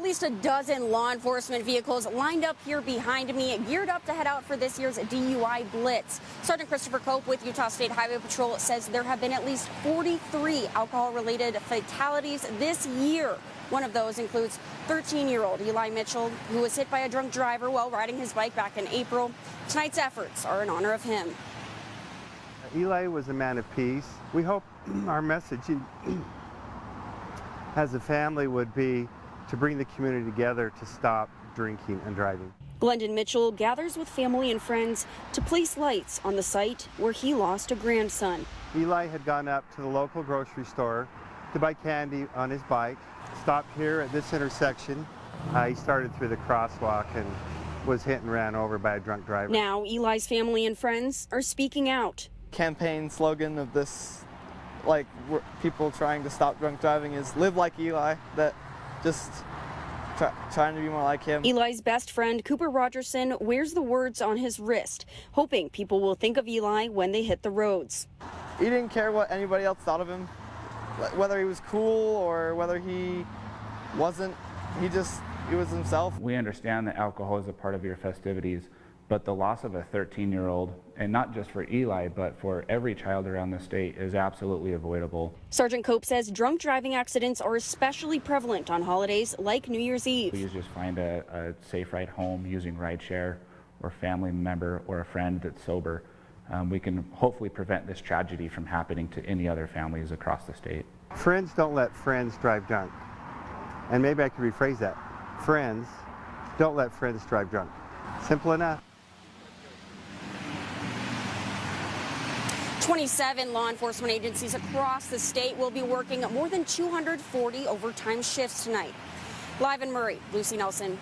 At least a dozen law enforcement vehicles lined up here behind me, geared up to head out for this year's DUI Blitz. Sergeant Christopher Cope with Utah State Highway Patrol says there have been at least 43 alcohol-related fatalities this year. One of those includes 13-year-old Eli Mitchell, who was hit by a drunk driver while riding his bike back in April. Tonight's efforts are in honor of him. Eli was a man of peace. We hope our message as a family would be to bring the community together to stop drinking and driving. Glendon Mitchell gathers with family and friends to place lights on the site where he lost a grandson. Eli had gone up to the local grocery store to buy candy on his bike, stopped here at this intersection. He started through the crosswalk and was hit and ran over by a drunk driver. Now Eli's family and friends are speaking out. Campaign slogan of this, like people trying to stop drunk driving, is live like Eli, that just trying to be more like him. Eli's best friend, Cooper Rogerson, wears the words on his wrist, hoping people will think of Eli when they hit the roads. He didn't care what anybody else thought of him, whether he was cool or whether he wasn't. He was himself. We understand that alcohol is a part of your festivities, but the loss of a 13-year-old, and not just for Eli, but for every child around the state, is absolutely avoidable. Sergeant Cope says drunk driving accidents are especially prevalent on holidays like New Year's Eve. Please just find a safe ride home using rideshare, or family member or a friend that's sober. We can hopefully prevent this tragedy from happening to any other families across the state. Friends don't let friends drive drunk. And maybe I could rephrase that. Friends don't let friends drive drunk. Simple enough. 27 law enforcement agencies across the state will be working more than 240 overtime shifts tonight. Live in Murray, Lucy Nelson,